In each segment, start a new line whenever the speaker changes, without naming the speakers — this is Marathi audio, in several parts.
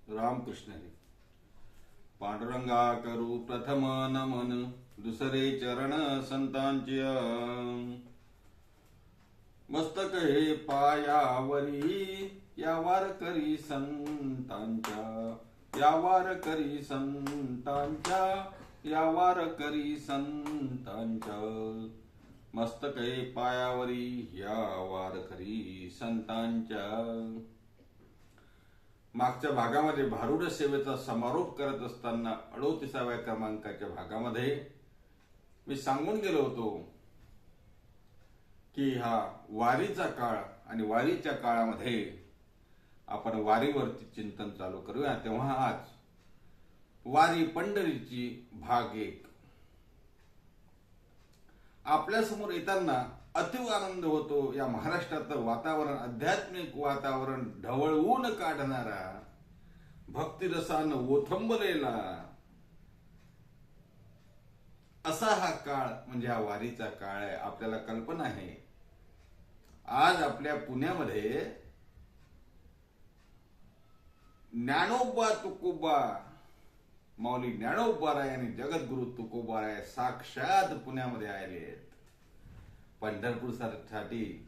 रामकृष्ण हरी. पांडुरंगा करू प्रथम नमन, दुसरे चरण संतांची. मस्तक हे पायावरी, या वारकरी संतांच्या, या वारकरी संतांच्या, या वारकरी संतांच्या. मस्तक हे पायावरी, या वारकरी संतांच्या. मागच्या भागामध्ये भारुड सेवेचा समारोप करत असताना 38व्या क्रमांकाच्या भागामध्ये मी सांगून गेलो होतो की हा वारीचा काळ आणि वारीच्या काळामध्ये आपण वारीवरती चिंतन चालू करूया. तेव्हा आज वारी पंढरीची भाग 1. आपल्या समोर येताना अतिव आनंद होतो. या महाराष्ट्राचं वातावरण, आध्यात्मिक वातावरण ढवळवून काढणारा, भक्तिरसानं ओथंबलेला असा हा काळ म्हणजे हा वारीचा काळ आहे. आपल्याला कल्पना आहे, आज आपल्या पुण्यामध्ये ज्ञानोबा तुकोबा, माऊली ज्ञानोबाराय आणि जगद्गुरु तुकोबाराय साक्षात पुण्यामध्ये आले आहेत. पंढरपूरसाठी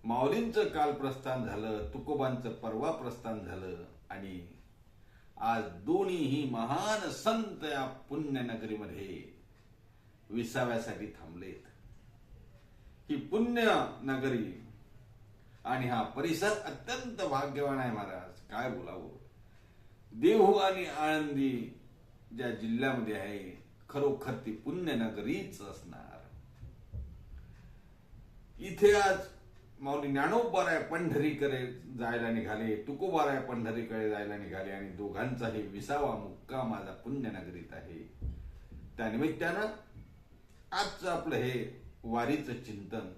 माऊलींचं काल प्रस्थान झालं, तुकोबांचं परवा प्रस्थान झालं आणि आज दोन्हीही महान संत या पुण्यनगरीमध्ये विसाव्यासाठी थांबलेत. ही पुण्य नगरी आणि हा परिसर अत्यंत भाग्यवान आहे महाराज. काय बोलावं. देहू आणि आळंदी ज्या जिल्ह्यामध्ये आहे, खरोखर ती पुण्यनगरीच असणार. इथे आज माऊली ज्ञानोबाराय पंढरीकडे जायला निघाले, तुकोबाराय पंढरीकडे जायला निघाले आणि दोघांचाही 20वा मुक्काम माझा पुण्यनगरीत आहे. त्यानिमित्तानं आजचं आपलं हे वारीचं चिंतन.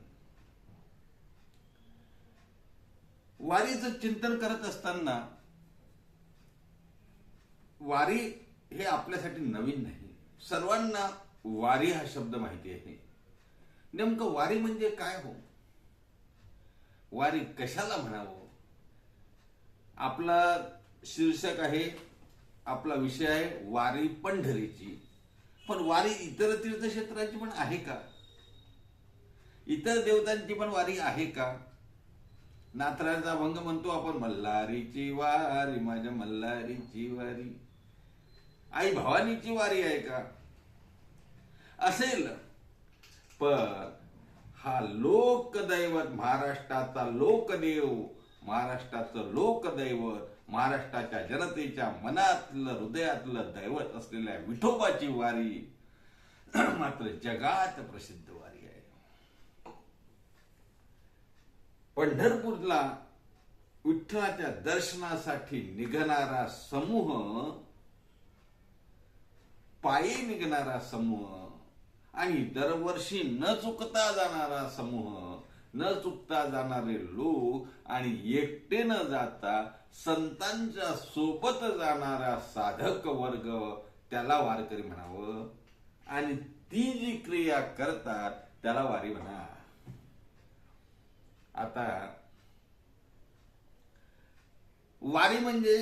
वारीचं चिंतन करत असताना वारी हे आपल्यासाठी नवीन नाही. सर्वांना वारी हा शब्द माहिती आहे. नेमकं वारी म्हणजे काय हो? वारी कशाला म्हणावं? आपला शीर्षक आहे, आपला विषय आहे वारी पंढरीची. पण वारी इतर तीर्थक्षेत्राची पण आहे का? इतर देवतांची पण वारी आहे का? नाथराचा अभंग म्हणतो आपण, मल्हारीची वारी माझ्या मल्हारीची वारी. आई भवानीची वारी आहे का? असेल, पण हा लोकदैवत, महाराष्ट्राचा लोकदेव, महाराष्ट्राचं लोकदैवत, महाराष्ट्राच्या जनतेच्या मनातलं हृदयातलं दैवत असलेल्या विठोबाची वारी मात्र जगात प्रसिद्ध वारी आहे. पंढरपूरला विठ्ठलाच्या दर्शनासाठी निघणारा समूह, पायी निघणारा समूह आणि दरवर्षी न चुकता जाणारा समूह, न चुकता जाणारे लोक आणि एकटे न जाता संतांच्या सोबत जाणारा साधक वर्ग, त्याला वारकरी म्हणावं. आणि ती जी क्रिया करतात त्याला वारी म्हणा. आता वारी म्हणजे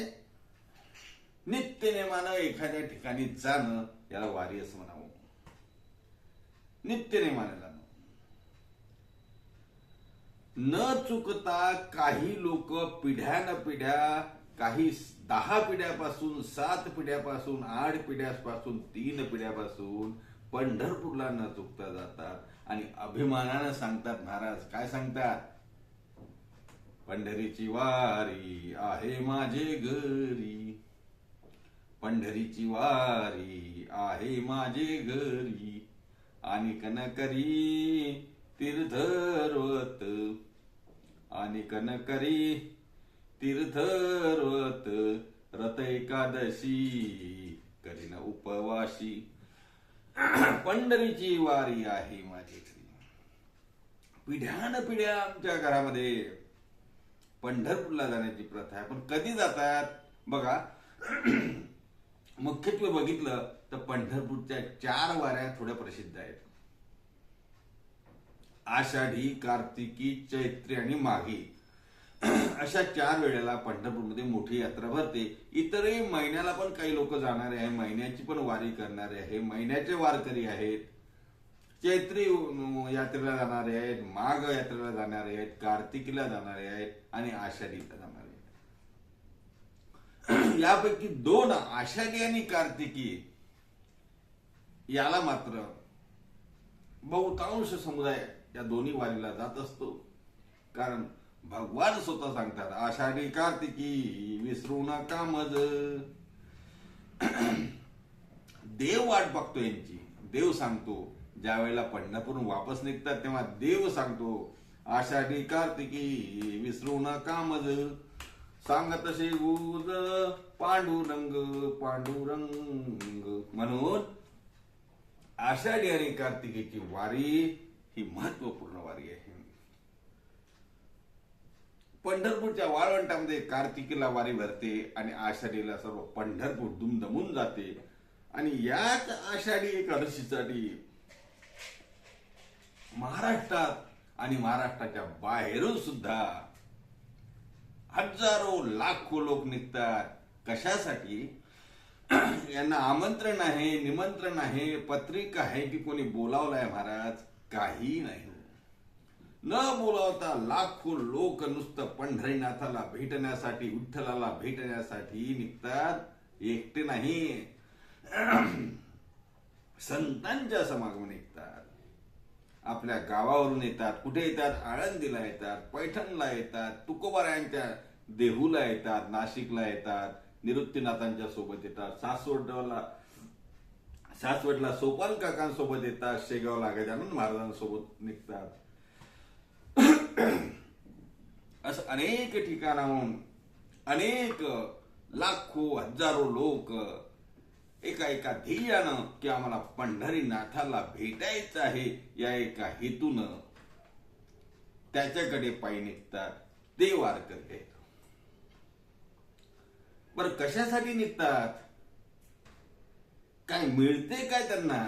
नित्यनेमानं एखाद्या ठिकाणी जाणं, याला वारी असं म्हणावं. नित्यनेमानं जाणं. न चुकता काही लोक पिढ्यानपिढ्या, काही 10 पिढ्यापासून, 7 पिढ्यापासून, 8 पिढ्यापासून, 3 पिढ्यापासून पंढरपूरला न चुकता जातात आणि अभिमानानं सांगतात. महाराज काय सांगतात? पंढरीची वारी आहे माझे घरी, पंढरीची वारी आहे माझे घरी, आणि कनकरी तीर्थरवत, आणि कनकरी तीर्थरवत, रथ एकादशी करीन उपवाशी, पंढरीची वारी आहे माझी घरी. पिढ्यानपिढ्या आमच्या घरामध्ये पंढरपूरला जाण्याची प्रथा आहे. पण कधी जातात बघा. मुख्यत्वे बघितलं तर पंढरपूरच्या 4 वाऱ्या थोड्या प्रसिद्ध आहेत. आषाढी, कार्तिकी, चैत्री आणि माघी. अशा 4 वेळेला पंढरपूरमध्ये मोठी यात्रा भरते. इतरही महिन्याला पण काही लोक जाणारे आहे, महिन्याची पण वारी करणारे आहे, महिन्याचे वारकरी आहेत, चैत्री यात्रेला जाणारे आहेत, माघ यात्रेला जाणारे आहेत, कार्तिकीला जाणारे आहेत आणि आषाढीला जाणारे आहेत. यापैकी 2 आषाढी आणि कार्तिकी याला मात्र बहुतांश समुदाय या दोन्ही वारीला जात असतो. कारण भगवान स्वतः सांगतात, आषाढी कार्तिकी विसरू नका मज. देव वाट बघतो यांची. देव सांगतो, ज्या वेळेला पंढरपूरून वापस निघतात तेव्हा देव सांगतो, आषाढी कार्तिकी विसरू नका मज. सांगत असे गुज पांडुरंग पांडुरंग. म्हणून आषाढी आणि कार्तिकीची वारी ही महत्वपूर्ण वारी आहे. पंढरपूरच्या वाळवंटामध्ये कार्तिकीला वारी भरते आणि आषाढीला सर्व पंढरपूर दुमदमून जाते. आणि याच आषाढी एकादशीसाठी महाराष्ट्रात आणि महाराष्ट्राच्या बाहेरून सुद्धा हजारो लाखो लोक निघतात. कशासाठी? यांना आमंत्रण आहे, निमंत्रण आहे, पत्रिका आहे की कोणी बोलावलाय महाराज? काही नाही. न बोलावता लाखो लोक नुसतं पंढरीनाथाला भेटण्यासाठी, विठ्ठलाला भेटण्यासाठी निघतात. एकटे नाही, संतांच्या समागम निघतात. आपल्या गावावरून येतात. कुठे येतात? आळंदीला येतात, पैठणला येतात, तुकोबारायांच्या देहूला येतात, नाशिकला येतात, निवृत्तीनाथांच्या सोबत येतात, सासवडला सोपान काकांसोबत येतात, शेगावला गजानन महाराजांसोबत निघतात. असं अनेक ठिकाणाहून अनेक लाखो हजारो लोक एका ध्येयानं की आम्हाला पंढरीनाथाला भेटायचं आहे या एका हेतून त्याच्याकडे पायी निघतात. ते वारकरी आहेत. बरं, कशासाठी निघतात? काय मिळते काय त्यांना?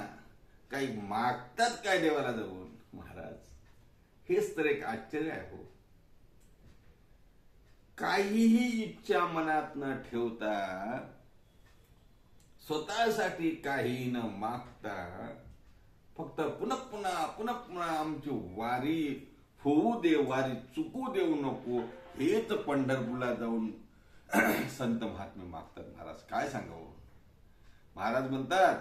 काही मागतात काय देवाला जाऊन? महाराज, हेच तर एक आश्चर्य आहे हो. काहीही इच्छा मनात न ठेवता, स्वतःसाठी काही न मागता, फक्त पुन्हा आमची वारी होऊ दे, वारी चुकू देऊ नको, हेच पंढरपूरला जाऊन संत महात्मे मागतात. महाराज काय सांगावं? महाराज म्हणतात,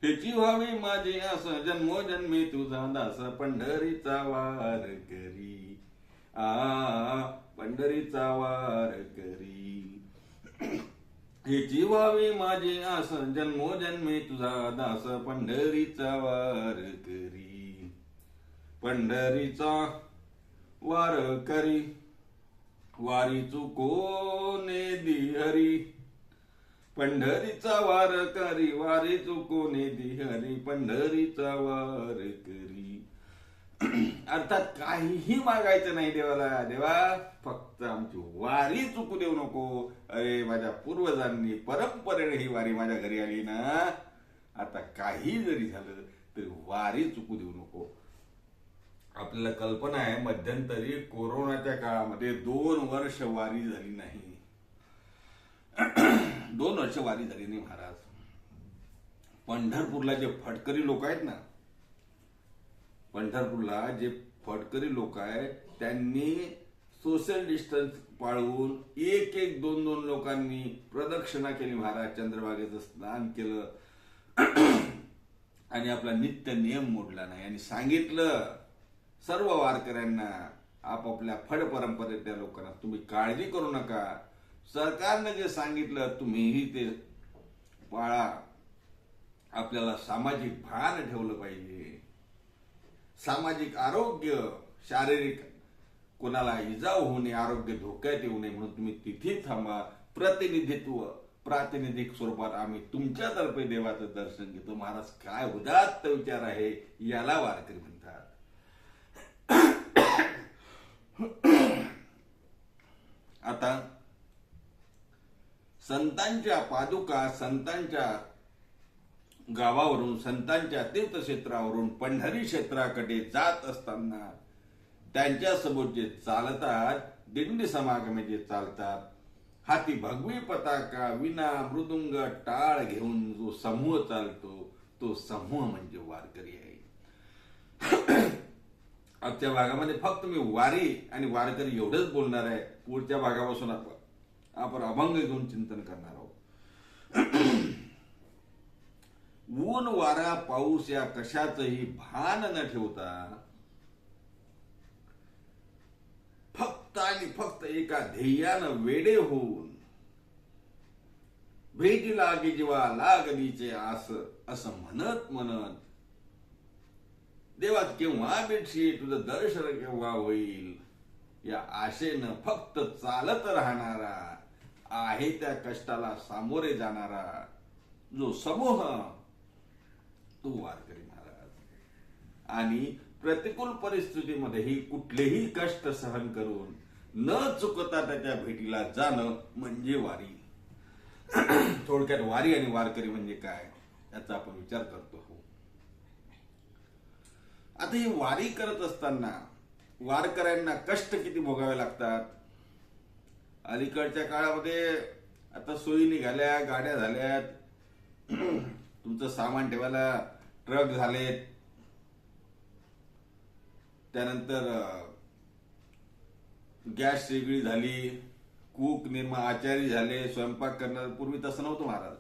हेची व्हावी माझी आस, जन्मोजन्मी तुझा दास, पंढरीचा वार करी, पंढरीचा वार करी. हेची व्हावी माझी आस, जन्मोजन्मी तुझा दास, पंढरीचा वार करी. पंढरीचा वार करी, वारी चुकोने दिहरी. पंढरीचा वार करी, वारी चुकोने दिहरी. पंढरीचा वार करी. अर्थात काहीही मागायचं नाही देवाला. देवा, फक्त आमची वारी चुकू देऊ नको. अरे, माझ्या पूर्वजांनी परंपरेने ही वारी माझ्या घरी आली ना, आता काही जरी झालं तरी वारी चुकू देऊ नको. आपल्याला कल्पना आहे, मध्यंतरी कोरोनाच्या काळामध्ये 2 वर्ष वारी झाली नाही. 2 वर्ष वारी झाली नाही महाराज. पंढरपूरला जे फटकरी लोक आहेत ना, पंढरपूरला जे फटकरी लोक आहेत, त्यांनी सोशल डिस्टन्स पाळून 1-2 लोकांनी प्रदक्षिणा केली महाराज. चंद्रभागेचं स्नान केलं आणि आपला नित्य नियम मोडला नाही. आणि सांगितलं सर्व वारकऱ्यांना, आपापल्या फड परंपरेतल्या लोकांना, तुम्ही काळजी करू नका. सरकारने जे सांगितलं तुम्हीही ते पाळा. आपल्याला सामाजिक भान ठेवलं पाहिजे. सामाजिक आरोग्य, शारीरिक कोणाला इजा होऊ नये, आरोग्य धोक्यात येऊ नये म्हणून तुम्ही तिथे थांबा. प्रातिनिधिक स्वरूपात आम्ही तुमच्यातर्फे देवाचं दर्शन घेतो. महाराज, काय उदात्त विचार आहे. याला वारकरी म्हणतात. आता संतांच्या पादुका, संतांच्या गावावरून, संतांच्या तीर्थक्षेत्रावरून पंढरी क्षेत्राकडे जात असताना त्यांच्यासोबत जे चालतात, दिंडी समागमे जे चालतात, हाती भगवी पताका विना मृदुंग टाळ घेऊन जो समूह चालतो, तो समूह म्हणजे वारकरी आहे. आजच्या भागामध्ये फक्त मी वारी आणि वारकरी एवढंच बोलणार आहे. पुढच्या भागापासून आपण अभंग घेऊन चिंतन करणार आहोत. ऊन वारा पाऊस या कशाचंही भान न ठेवता फक्त आणि फक्त एका ध्येयानं वेडे होऊन भेटी लागे जेव्हा लागलीचे आस असं म्हणत म्हणत देवा केव्हा भेटशी, तुझं दर्शन केव्हा होईल, या आशेनं फक्त चालत राहणारा आहे त्या कष्टाला सामोरे जाणारा जो समूह, तो वारकरी महाराज. आणि प्रतिकूल परिस्थितीमध्येही कुठलेही कष्ट सहन करून न चुकता त्याच्या भेटीला जाणं म्हणजे वारी. थोडक्यात वारी आणि वारकरी म्हणजे काय याचा आपण विचार करतो. आता ही वारी करत असताना वारकऱ्यांना कष्ट किती भोगावे लागतात. अलीकडच्या काळामध्ये आता सोयी निघाल्या, गाड्या झाल्यात, तुमचं सामान ठेवायला ट्रक झालेत, त्यानंतर गॅस शेगडी झाली, कूक निर्मा आचारी झाले, स्वयंपाक करणार. पूर्वी तसं नव्हतं महाराज.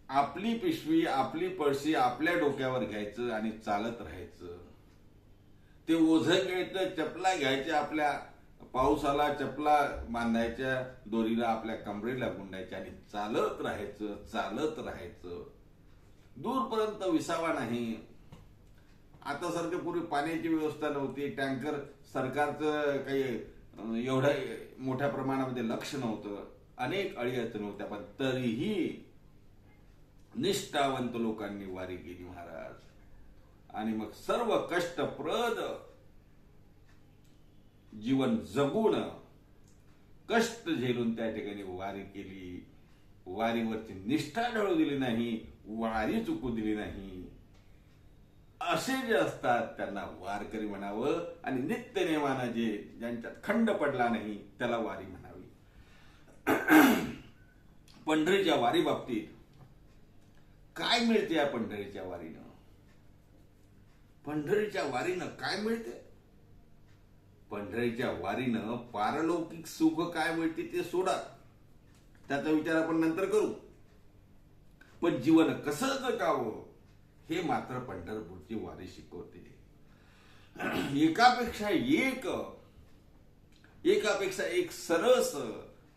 आपली पिशवी, आपली पळशी आपल्या डोक्यावर घ्यायचं आणि चालत राहायचं. ते ओझं घ्यायचं, चपला घ्यायच्या, आपल्या पावसाला चपला बांधायच्या, दोरीला आपल्या कमरेला गुंडायच्या आणि चालत राहायचं, चालत राहायचं. दूरपर्यंत विसावा नाही. आता सारखं पूर्वी पाण्याची व्यवस्था नव्हती, टँकर सरकारचं काही एवढ्या मोठ्या प्रमाणामध्ये लक्ष नव्हतं, अनेक अडीअडचणी होत्या, पण तरीही निष्ठावंत लोकांनी वारी केली महाराज. आणि मग सर्व कष्टप्रद जीवन जगून कष्ट झेलून त्या ठिकाणी वारी केली. वारीवरची निष्ठा ढळू दिली नाही, वारी चुकू दिली नाही. असे जे असतात त्यांना वारकरी म्हणावं. आणि नित्यनेमानं ज्यांच्यात खंड पडला नाही त्याला वारी म्हणावी. पंढरीच्या वारी बाबतीत काय मिळते या पंढरीच्या वारीनं? पंढरीच्या वारीनं काय मिळते? पंढरीच्या वारीनं पारलौकिक सुख काय मिळते ते सोडा, त्याचा विचार आपण नंतर करू. पण जीवन कसं जगावं हे मात्र पंढरपूरची वारी शिकवते. एकापेक्षा एक सरस,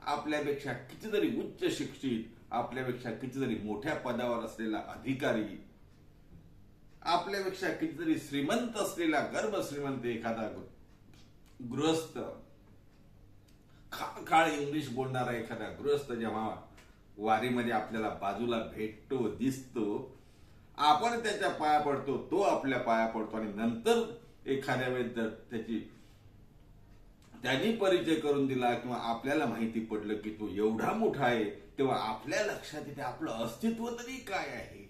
आपल्यापेक्षा कितीतरी उच्च शिक्षित, आपल्यापेक्षा कितीतरी मोठ्या पदावर असलेला अधिकारी, आपल्यापेक्षा कितीतरी श्रीमंत असलेला गर्भश्रीमंत एखादा गृहस्थ, खाळ इंग्लिश बोलणारा एखादा गृहस्थ जेव्हा वारीमध्ये आपल्याला बाजूला भेटतो, दिसतो, आपण त्याच्या पाया पडतो, तो आपल्या पाया पडतो. आणि नंतर एखाद्या वेळेस जर त्यांनी परिचय करून दिला किंवा आपल्याला माहिती पडलं की तो एवढा मोठा आहे, तेव्हा आपल्या लक्षात येते आपलं अस्तित्व तरी काय आहे,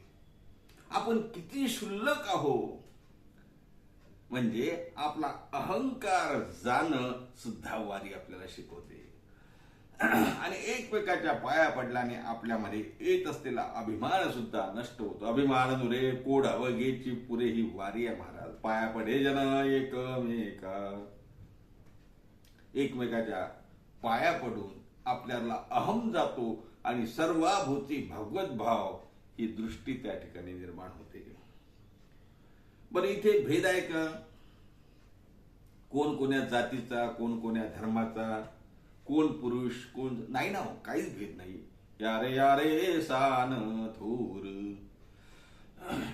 आपण किती क्षुल्लक आहोत. म्हणजे आपला अहंकार जाणं सुद्धा वारी आपल्याला शिकवते. आणि एकमेकाच्या पाया पडल्याने आपल्यामध्ये येत असलेला अभिमान सुद्धा नष्ट होतो. अभिमान नुरे कोड अवघेची पुरे ही वारी आहे महाराज. पाया पडे जन एकमेका, एकमेकाच्या पाया पडून आपल्याला अहम जातो आणि सर्वाभूती भगवत भाव ही दृष्टी त्या ठिकाणी निर्माण होते. बरं, इथे भेद आहे का? कोण कोण्या जातीचा, कोण कोण्या धर्माचा, कोण पुरुष, कोण नाही ना, काहीच भेद नाही. यारे यारे सान थोर,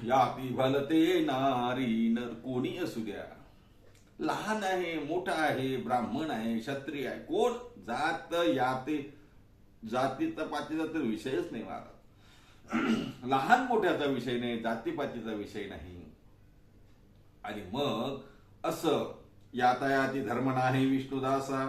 याती भलते नारी नर, कोणी असू द्या, लहान आहे, मोठा आहे, ब्राह्मण आहे, क्षत्रिय आहे, कोण जात याते, जातीचा पातीचा तर विषयच नाही महाराज. लहान मोठ्याचा विषय नाही, जातीपातीचा विषय नाही. आणि मग असं यातायाती धर्म नाही विष्णुदासा,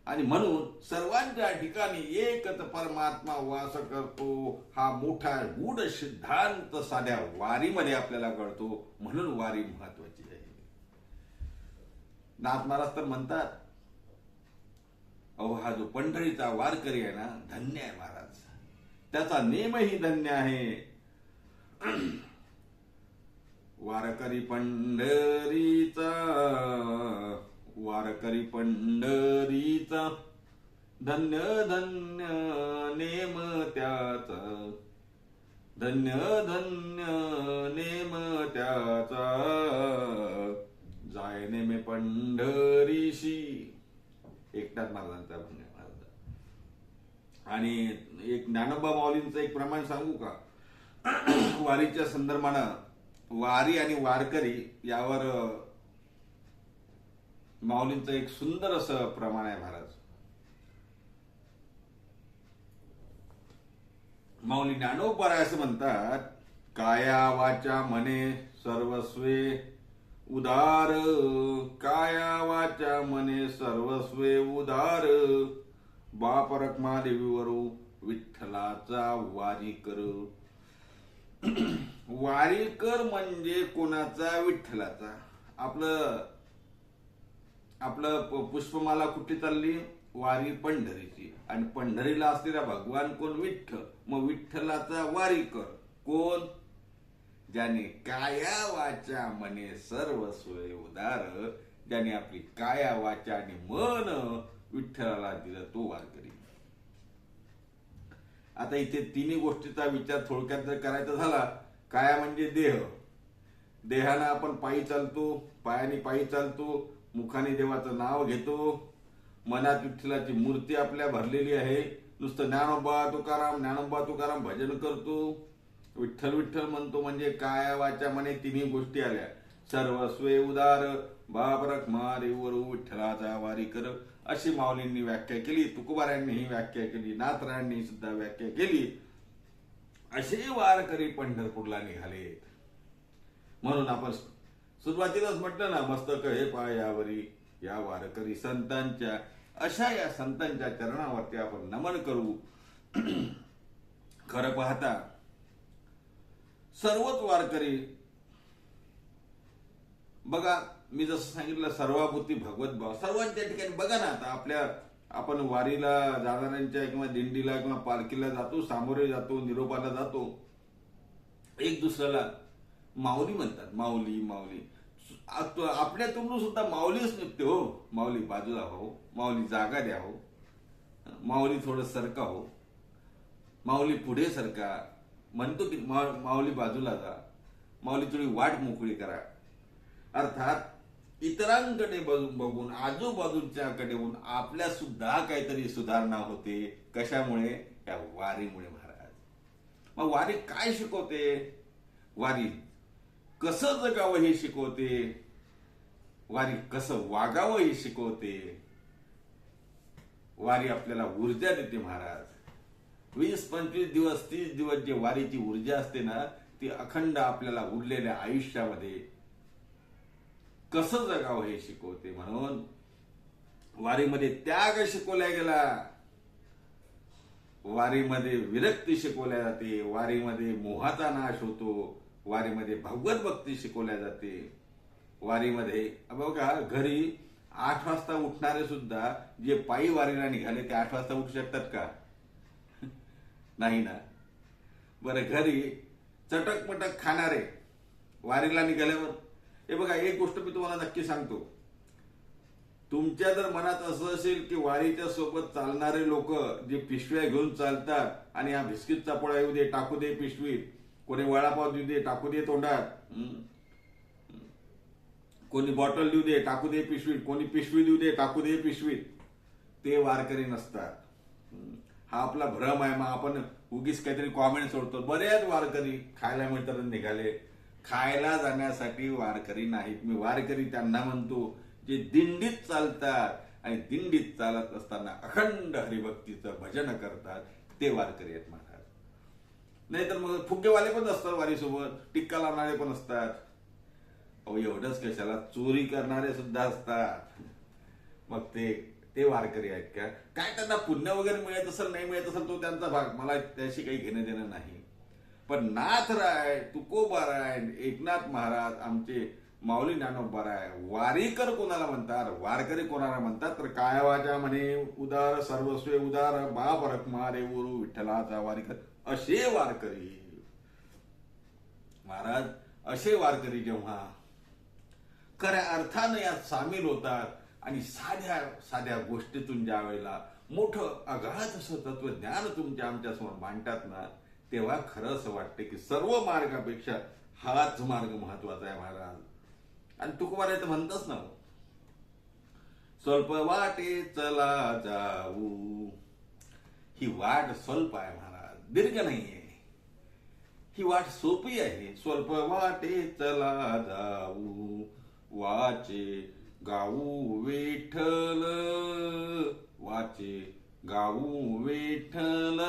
आणि म्हणून सर्वांच्या ठिकाणी एकच परमात्मा वास करतो हा मोठा गूढ सिद्धांत साध्या वारीमध्ये आपल्याला कळतो. म्हणून वारी महत्वाची आहे. नाथ महाराज तर म्हणतात, अहो हा जो पंढरीचा वारकरी आहे ना, धन्य आहे महाराज, त्याचा नेमही धन्य आहे. वारकरी पंढरीचा, वारकरी पंढरीचा, धन्य धन्य नेम त्याचा, धन्य धन्य नेम त्याचा, जाय नेमे पंढरीशी. एकनाथ महाराजांचा महाराज. आणि एक ज्ञानोबा माऊलींचं एक प्रमाण सांगू का वारीच्या संदर्भानं? वारी आणि वारकरी यावर माऊलींचं एक सुंदर असं प्रमाण आहे महाराज. माऊली ज्ञानोबा असं म्हणतात, काया वाचा मने सर्वस्वे उदार, काया वाचा मने सर्वस्वे उदार, बाप रखमा देवीवरू विठ्ठलाचा वारी कर. वारीकर म्हणजे कोणाचा? विठ्ठलाचा. आपलं पुष्पमाला कुठे चालली? वारी पंढरीची. आणि पंढरीला असलेला भगवान कोण? विठ्ठल. मग विठ्ठलाचा वारीकर कोण? ज्याने काया वाचा मने सर्वस्व उदार, ज्याने आपली काया वाचा आणि मन विठ्ठलाला दिलं, तो वारकरी. आता इथे तिन्ही गोष्टीचा विचार थोडक्यात जर करायचा झाला, काया म्हणजे देह, देहानं आपण पायी चालतो, पायाने पायी चालतो, मुखाने देवाचं नाव घेतो, मनात विठ्ठलाची मूर्ती आपल्या भरलेली आहे, नुसतं ज्ञानोबा तुकाराम ज्ञानोबा तुकाराम भजन करतो, विठ्ठल विठ्ठल म्हणतो. म्हणजे काया वाचा मने तिन्ही गोष्टी आल्या. सर्वस्वे उदार, बाप रखमा देवीवरू विठ्ठलाचा वारी कर, अशी माऊलींनी व्याख्या केली. तुकोबारायांनी व्याख्या केली, नाथरायांनी सुद्धा व्याख्या केली. असे वारकरी पंढरपूरला निघाले. म्हणून आपण सुरुवातीलाच म्हटलं ना, मस्तक हे पायावरी या वारकरी संतांच्या. अशा या संतांच्या चरणावरती आपण नमन करू. खरं पाहता सर्वच वारकरी बघा, मी जसं सांगितलं, सर्वाभूती भगवत भाव सर्वांच्या ठिकाणी. बघा ना, आता आपण वारीला जाणाऱ्यांच्या किंवा दिंडीला किंवा पालखीला जातो, सामोरे जातो, निरोपाला जातो, एक दुसऱ्याला माऊली म्हणतात. माऊली माऊली. आपल्यातून सुद्धा माऊलीच निघते. हो, माऊली बाजूला हो, माऊली जागा द्या हो, माऊली थोडं सरका हो, माऊली पुढे सरका. म्हणतो की माऊली बाजूला जा, माऊली थोडी वाट मोकळी करा. अर्थात इतरांकडे बघून, आजूबाजूच्याकडे बघून आपल्या सुद्धा काहीतरी सुधारणा होते. कशामुळे? या वारीमुळे महाराज. मग वारी काय शिकवते? वारी कसं जगावं हे शिकवते. वारी कसं वागावं हे शिकवते. वारी आपल्याला ऊर्जा देते महाराज. 20-25 दिवस, 30 दिवस जे वारीची ऊर्जा असते ना, ती अखंड आपल्याला उरलेल्या आयुष्यामध्ये कसं जगावं हे शिकवते. म्हणून वारीमध्ये त्याग शिकवला गेला, वारीमध्ये विरक्ती शिकवल्या जाते, वारीमध्ये मोहाचा नाश होतो, वारीमध्ये भगवत भक्ती शिकवल्या जाते. वारीमध्ये बघा, घरी 8 वाजता उठणारे सुद्धा जे पायी वारीला निघाले ते 8 वाजता उठू शकतात का? नाही ना. बरं, घरी चटक-पटक खाणारे वारीला निघाल्यावर, हे बघा, एक गोष्ट मी तुम्हाला नक्की सांगतो, तुमच्या जर मनात असं असेल की वारीच्या सोबत चालणारे लोक जे पिशव्या घेऊन चालतात आणि हा बिस्किटचा पोळा येऊ दे, टाकू दे पिशवीत, कोणी वडापाव देऊ दे, टाकू दे तोंडात, कोणी बॉटल देऊ दे, टाकू दे पिशवीत, कोणी पिशवी देऊ दे, टाकू दे पिशवीत, ते वारकरी नसतात. हा आपला भ्रम आहे. मग आपण उगीच काहीतरी कॉमेंट सोडतो. बरेच वारकरी खायला मिळतात निघाले. खायला जाण्यासाठी वारकरी नाहीत. मी वारकरी त्यांना म्हणतो जे दिंडीत चालतात आणि दिंडीत चालत असताना अखंड हरिभक्तीचं भजन करतात, ते वारकरी आहेत महाराज. नाहीतर मग फुगेवाले पण असतात वारीसोबत, टिक्का लावणारे पण असतात. अहो, एवढंच कशाला, चोरी करणारे सुद्धा असतात. मग ते वारकरी आहेत का? काय त्यांना पुण्य वगैरे मिळत असेल नाही मिळत असेल तो त्यांचा भाग, मला त्याशी काही घेणं देणं नाही. पण नाथराय, तुकोबाराय, एकनाथ महाराज, आमचे माऊली ज्ञानोबाराय वारीकर कोणाला म्हणतात, वारकरी कोणाला म्हणतात तर काय वाचा म्हणे उदार सर्वस्वे उदार महापरक मारे उरु विठ्ठलाचा वारीकर, असे वारकरी महाराज. असे वारकरी जेव्हा खऱ्या अर्थानं यात सामील होतात आणि साध्या साध्या गोष्टीतून ज्या वेळेला मोठं अगाध असं तत्वज्ञान तुमच्या आमच्यासमोर मांडतात ना, तेव्हा खरं असं वाटतं की सर्व मार्गापेक्षा हाच मार्ग महत्वाचा आहे महाराज. आणि तुकोबाराय तर म्हणतच ना, स्वल्प वाटे चला जाऊ. ही वाट स्वल्प आहे महाराज, दीर्घ नाहीये. ही वाट सोपी आहे. स्वल्प वाटे चला जाऊ, वाचे गाऊ विठ्ठल, वाचे गाऊ विठ्ठल,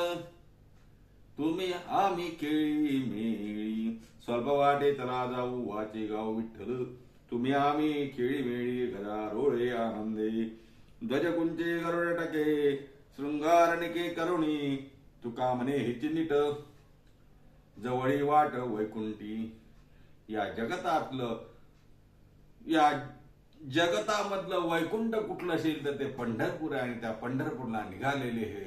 तुम्ही आम्ही केळी मेळी. स्वल्प वाटे चला जाऊ, वाचे गाऊ विठ्ठल, तुम्ही आम्ही केळी मेळी, गजारोळे आनंदे. ध्वजकुंचे गरुड टाके, शृंगारनिके करुणी, तुका म्हणे हिची नीट, जवळी वाट वैकुंठी. या जगतामधलं वैकुंठ कुठलं असेल तर ते पंढरपूर आहे. आणि त्या पंढरपूरला निघालेले हे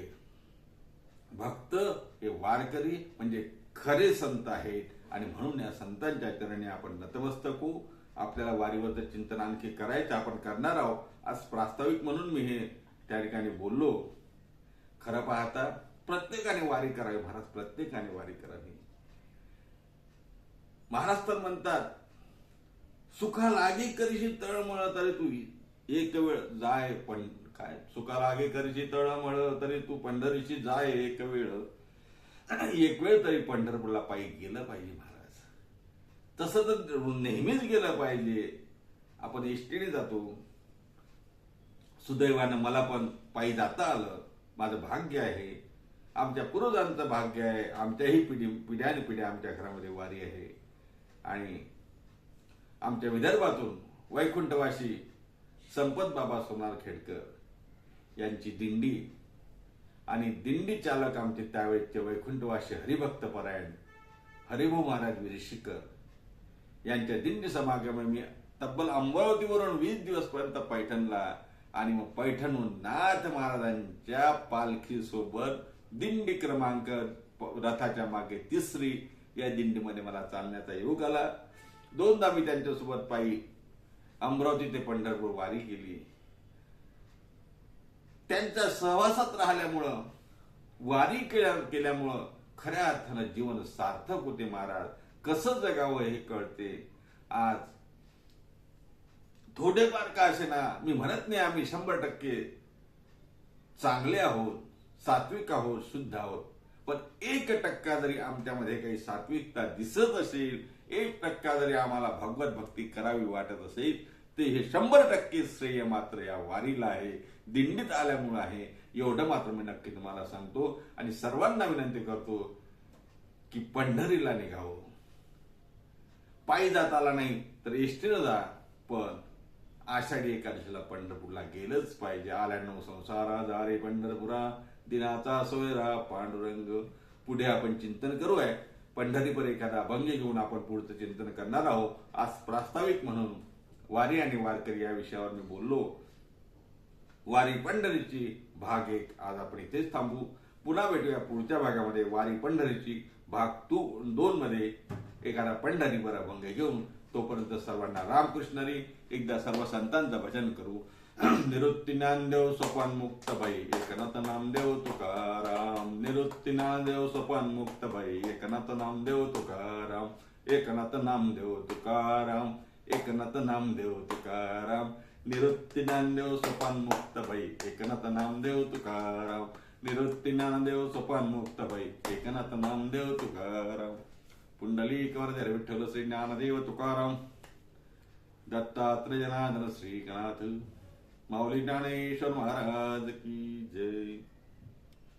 भक्त, हे वारकरी म्हणजे खरे संत आहेत. आणि म्हणून या संतांच्या चरणी आपण नतमस्तक होऊ. आपल्याला वारीवरचं चिंतन आणखी करायचं, आपण करणार आहोत. आज प्रास्ताविक म्हणून मी हे त्या ठिकाणी बोललो. खरं पाहता प्रत्येकाने वारी करावी महाराज, प्रत्येकाने वारी करावी. महाराज तर म्हणतात, सुखा लागे करीशी तळमळ तरी तू एक वेळ जाय. पण काय सुखा लागे करीशी तळमळ तरी तू पंढरीशी जाय एक वेळ. एक वेळ तरी पंढरपूरला पायी गेलं पाहिजे महाराज. तसं तर नेहमीच गेलं पाहिजे. आपण एसटीने जातो, सुदैवानं मला पण पायी जाता आलं, माझं भाग्य आहे. आमच्या पूर्वजांचं भाग्य आहे. आमच्याही पिढ्याने पिढ्या आमच्या घरामध्ये वारी आहे. आणि आमच्या विदर्भातून वैकुंठवासी संपत बाबा सोनार खेडकर यांची दिंडी आणि दिंडी चालक आमचे त्यावेळेचे वैकुंठवासी हरिभक्त परायण हरिभाऊ महाराज विरेशीकर यांच्या दिंडी समागम मी तब्बल अमरावतीवरून 20 दिवस पर्यंत पैठणला, आणि मग पैठणहून नाथ महाराजांच्या पालखी सोबत दिंडी क्रमांक रथाच्या मागे 3री या दिंडीमध्ये मला चालण्याचा योग आला. 2दा मी त्यांच्यासोबत पायी अमरावती ते पंढरपूर वारी केली. त्यांच्या सहवासात राहिल्यामुळं, वारी केल्यामुळं खऱ्या अर्थानं जीवन सार्थक होते महाराज. कसं जगावं हे कळते. आज थोडेफार का असेना, मी म्हणत नाही आम्ही 100% चांगले आहोत, सात्विक आहोत, शुद्ध आहोत. पण 1% जरी आमच्यामध्ये काही सात्विकता दिसत असेल, 1% जरी आम्हाला भगवत भक्ती करावी वाटत असेल, ते हे 100% श्रेय मात्र या वारीला आहे, दिंडीत आल्यामुळे आहे. एवढं मात्र मी नक्की तुम्हाला सांगतो. आणि सर्वांना विनंती करतो की पंढरीला निघावं. पायी जात आला नाही तर एसटीनं जा, पण आषाढी एकादशीला पंढरपूरला गेलंच पाहिजे. आल्यानं संसारा जारे पंढरपुरा, दिनाचा सोयरा पांडुरंग. पुढे आपण चिंतन करूया. पंढरीपर एखादा अभंग घेऊन आपण पुढचं चिंतन करणार आहोत. आज प्रास्ताविक म्हणून वारी आणि वारकरी या विषयावर मी बोललो. वारी पंढरीची भाग 1 आज आपण इथेच थांबू. पुन्हा भेटूया पुढच्या भागामध्ये वारी पंढरीची भाग 2 मध्ये एखादा पंढरीपर अभंग घेऊन. तोपर्यंत सर्वांना रामकृष्णरी. एकदा सर्व संतांचं भजन करू. निवृत्ती ज्ञानदेव सोपान मुक्त बाई, एकनाथ नामदेव तुकाराम. निवृत्ती ज्ञानदेव सोपान मुक्त बाई, एकनाथ नामदेव तुकाराम. एकनाथ नामदेव तुकाराम, एकनाथ नामदेव तुकाराम. निवृत्ती ज्ञानदेव सोपान मुक्त बाई, एकनाथ नामदेव तुकाराम. निवृत्ती ज्ञानदेव सोपान मुक्त बाई, एकनाथ नामदेव तुकाराम. पुंडलिक वरदे विठ्ठल श्री ज्ञानदेव तुकाराम. दत्तात्रय जनार्दन श्री गणाथ. माऊली ज्ञानेश्वर महाराज की जय.